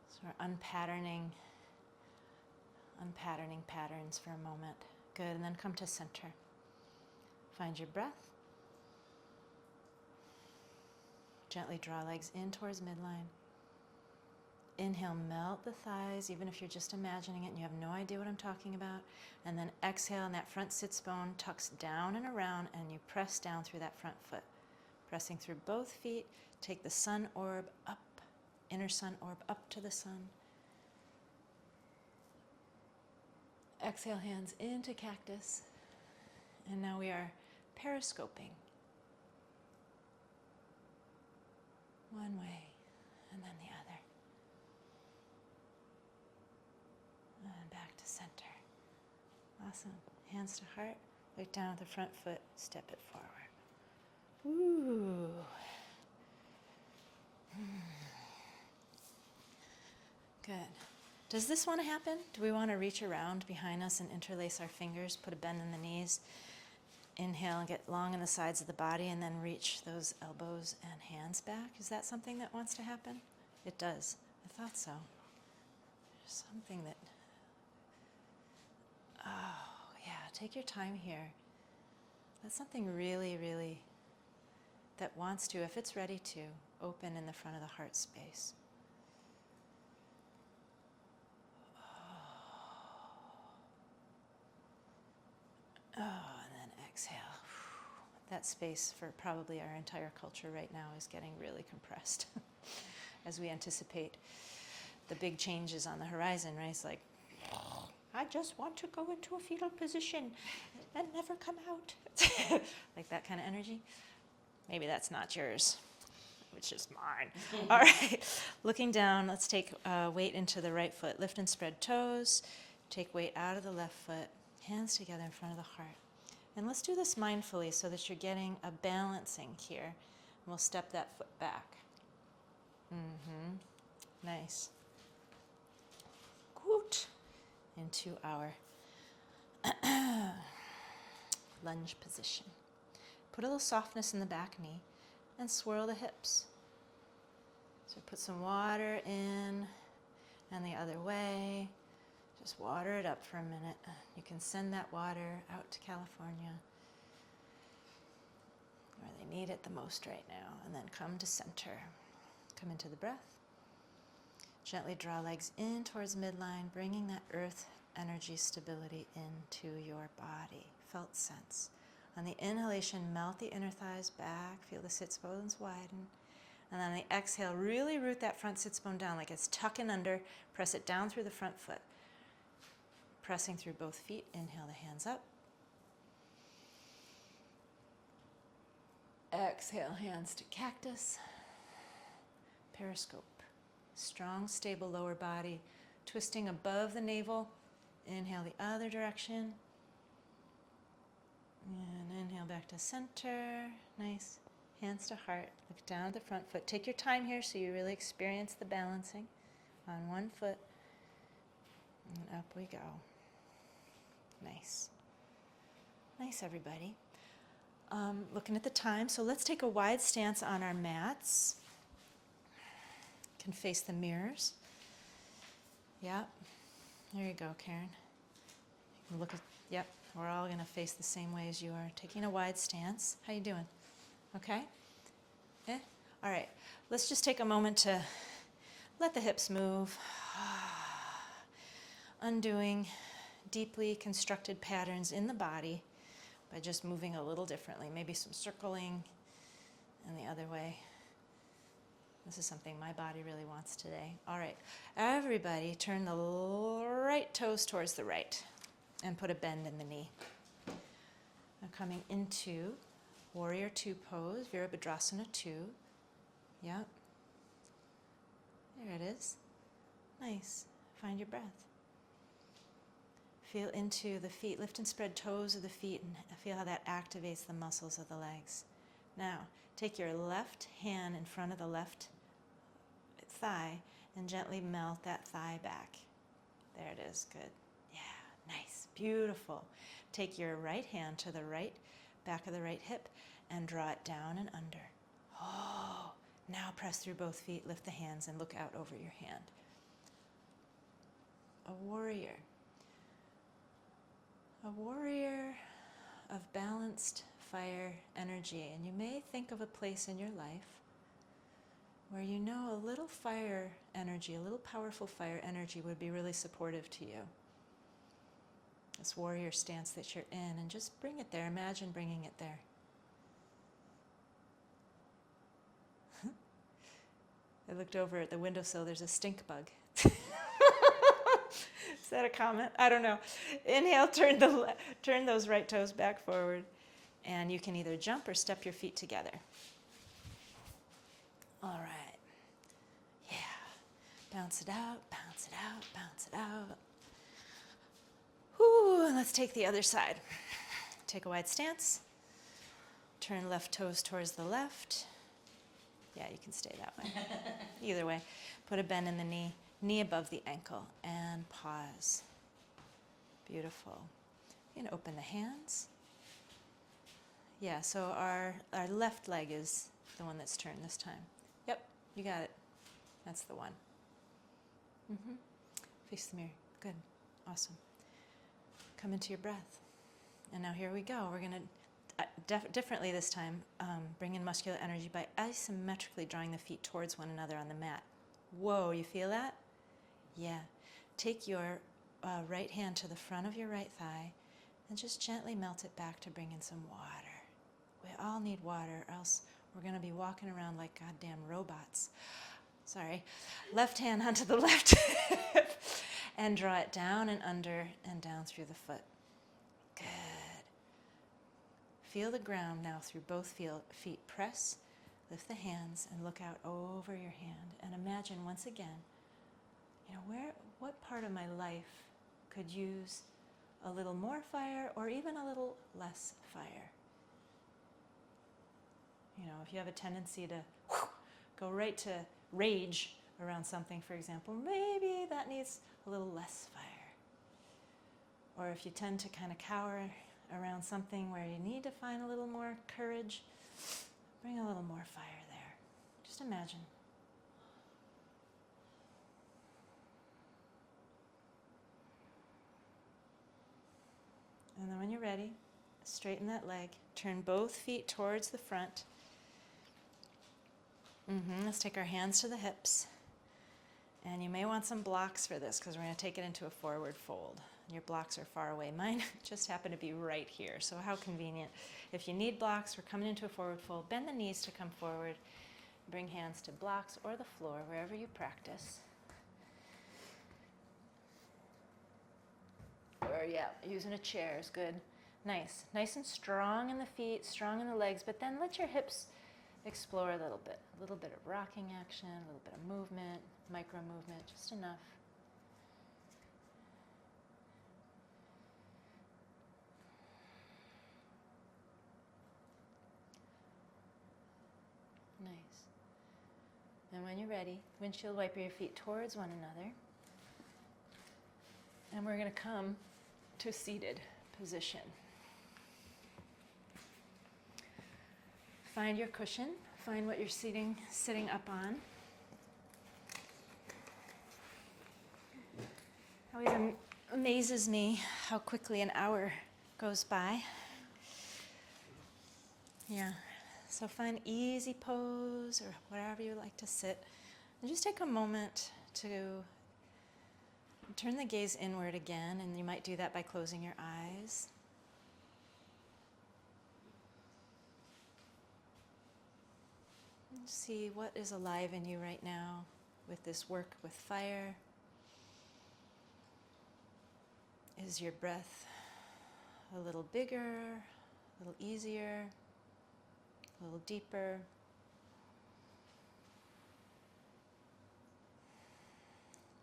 So we're unpatterning patterns for a moment. Good, and then come to center. Find your breath. Gently draw legs in towards midline. Inhale, melt the thighs, even if you're just imagining it and you have no idea what I'm talking about. And then exhale, and that front sits bone tucks down and around, and you press down through that front foot. Pressing through both feet, take the sun orb up, inner sun orb up to the sun. Exhale, hands into cactus. And now we are periscoping. One way, and then the other. And back to center. Awesome. Hands to heart. Look down at the front foot. Step it forward. Ooh. Good. Does this want to happen? Do we want to reach around behind us and interlace our fingers, put a bend in the knees, inhale and get long in the sides of the body, and then reach those elbows and hands back? Is that something that wants to happen? It does. I thought so. There's something that... Oh, yeah. Take your time here. That's something really, really that wants to, if it's ready to, open in the front of the heart space. Oh, and then exhale. That space for probably our entire culture right now is getting really compressed as we anticipate the big changes on the horizon, right? It's like, I just want to go into a fetal position and never come out. Like that kind of energy. Maybe that's not yours, which is mine. All right, looking down, let's take weight into the right foot. Lift and spread toes. Take weight out of the left foot. Hands together in front of the heart. And let's do this mindfully so that you're getting a balancing here. And we'll step that foot back. Nice. Good. Into our lunge position. Put a little softness in the back knee and swirl the hips. So put some water in and the other way. Just water it up for a minute. You can send that water out to California, where they need it the most right now. And then come to center. Come into the breath. Gently draw legs in towards midline, bringing that earth energy stability into your body. Felt sense. On the inhalation, melt the inner thighs back. Feel the sits bones widen. And on the exhale, really root that front sits bone down like it's tucking under. Press it down through the front foot. Pressing through both feet. Inhale the hands up. Exhale, hands to cactus. Periscope. Strong, stable lower body. Twisting above the navel. Inhale the other direction. And inhale back to center. Nice. hands to heart. Look down at the front foot. Take your time here so you really experience the balancing on one foot. And up we go. Nice. Nice, everybody. Looking at the time, so let's take a wide stance on our mats. Can face the mirrors. Yep. There you go, Karen. You can look at, yep, we're all going to face the same way as you are. Taking a wide stance. How you doing? Okay? Yeah? All right. Let's just take a moment to let the hips move. Undoing deeply constructed patterns in the body by just moving a little differently. Maybe some circling and the other way. This is something my body really wants today. All right, everybody turn the right toes towards the right and put a bend in the knee. Now coming into Warrior Two pose, Virabhadrasana 2. Yep. There it is. Nice. Find your breath. Feel into the feet. Lift and spread toes of the feet and feel how that activates the muscles of the legs. Now, take your left hand in front of the left thigh and gently melt that thigh back. There it is. Good. Yeah, nice. Beautiful. Take your right hand to the right, back of the right hip, and draw it down and under. Oh, now press through both feet, lift the hands, and look out over your hand. A warrior. A warrior of balanced fire energy. And you may think of a place in your life where you know a little fire energy, a little powerful fire energy would be really supportive to you. This warrior stance that you're in, and just bring it there. Imagine bringing it there. I looked over at the windowsill, there's a stink bug. Is that a comment? I don't know. Inhale, turn those right toes back forward, and you can either jump or step your feet together. All right. Yeah. Bounce it out, bounce it out, bounce it out. Whoo, and let's take the other side. Take a wide stance. Turn left toes towards the left. Yeah, you can stay that way. Either way. Put a bend in the knee, knee above the ankle, and pause. Beautiful. You can open the hands. Yeah, so our left leg is the one that's turned this time. Yep, you got it. That's the one. Face the mirror. Good. Awesome. Come into your breath. And now here we go. We're going to differently this time, bring in muscular energy by asymmetrically drawing the feet towards one another on the mat. Whoa, you feel that? Yeah. Take your right hand to the front of your right thigh and just gently melt it back to bring in some water. We all need water, or else we're going to be walking around like goddamn robots. Sorry. Left hand onto the left hip and draw it down and under and down through the foot. Good. Feel the ground now through both feet. Press, lift the hands, and look out over your hand. And imagine once again, what part of my life could use a little more fire or even a little less fire? If you have a tendency to go right to rage around something, for example, maybe that needs a little less fire. Or if you tend to kind of cower around something where you need to find a little more courage, bring a little more fire there. Just imagine. And then when you're ready, straighten that leg. Turn both feet towards the front. Let's take our hands to the hips. And you may want some blocks for this because we're going to take it into a forward fold. Your blocks are far away. Mine just happen to be right here, so how convenient. If you need blocks, we're coming into a forward fold. Bend the knees to come forward. Bring hands to blocks or the floor, wherever you practice. Or yeah, using a chair is good. Nice. Nice and strong in the feet, strong in the legs, but then let your hips explore a little bit. A little bit of rocking action, a little bit of movement, micro movement, just enough. Nice. And when you're ready, windshield wiper your feet towards one another. And we're going to come to a seated position. Find your cushion. Find what you're sitting up on. Always amazes me how quickly an hour goes by. Yeah. So find easy pose or wherever you like to sit. And just take a moment to turn the gaze inward again, and you might do that by closing your eyes. And see what is alive in you right now with this work with fire. Is your breath a little bigger, a little easier, a little deeper?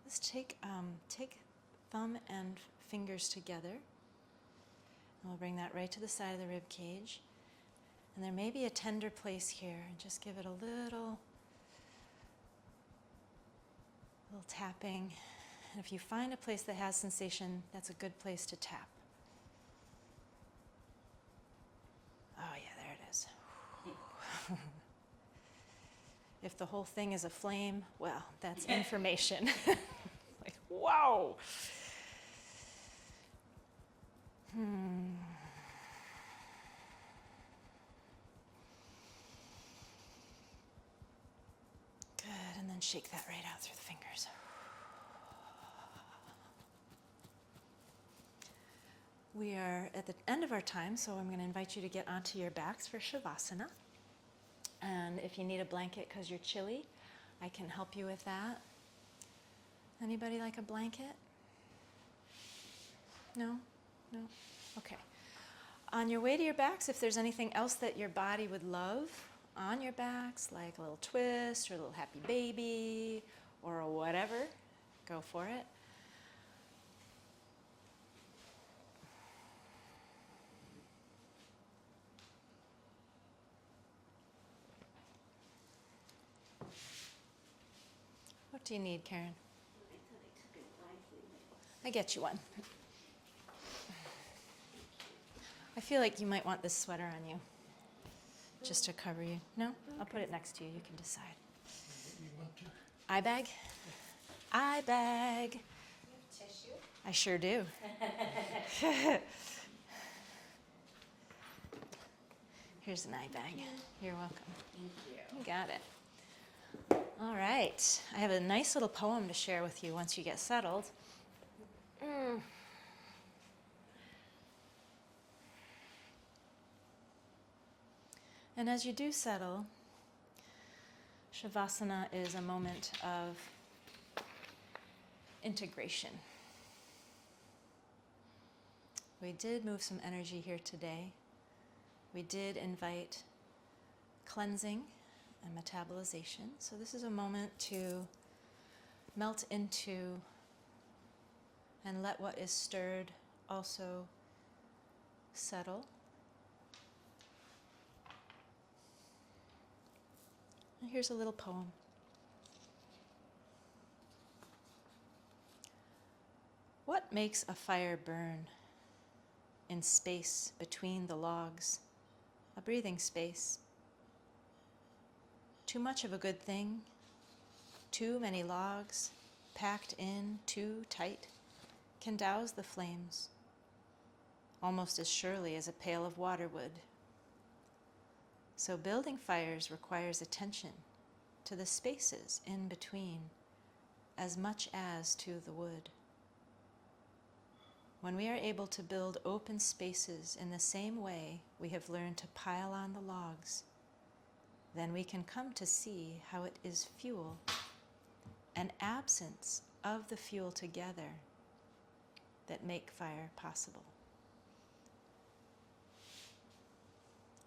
Let's take thumb and fingers together. And we'll bring that right to the side of the rib cage. And there may be a tender place here, and just give it a little tapping. And if you find a place that has sensation, that's a good place to tap. Oh yeah, there it is. If the whole thing is a flame, well, that's information. Like, wow. Good, and then shake that right out through the fingers. We are at the end of our time, so I'm going to invite you to get onto your backs for Shavasana. And if you need a blanket because you're chilly, I can help you with that. Anybody like a blanket? No? No? Okay. On your way to your backs, if there's anything else that your body would love on your backs, like a little twist or a little happy baby or whatever, go for it. What do you need, Karen? I get you one. I feel like you might want this sweater on you, just to cover you. No? I'll put it next to you. You can decide. Eye bag? Eye bag. You have tissue? I sure do. Here's an eye bag. You're welcome. Thank you. You got it. All right. I have a nice little poem to share with you once you get settled. And as you do settle, Shavasana is a moment of integration. We did move some energy here today. We did invite cleansing and metabolization. So this is a moment to melt into and let what is stirred also settle. And here's a little poem. What makes a fire burn? In space between the logs, a breathing space. Too much of a good thing, too many logs, packed in too tight, can douse the flames, almost as surely as a pail of water would. So building fires requires attention to the spaces in between, as much as to the wood. When we are able to build open spaces in the same way we have learned to pile on the logs, then we can come to see how it is fuel, an absence of the fuel together, that make fire possible.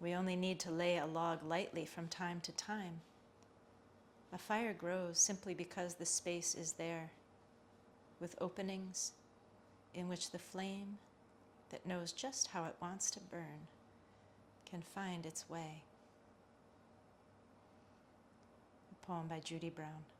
We only need to lay a log lightly from time to time. A fire grows simply because the space is there, with openings in which the flame that knows just how it wants to burn can find its way. poem by Judy Brown.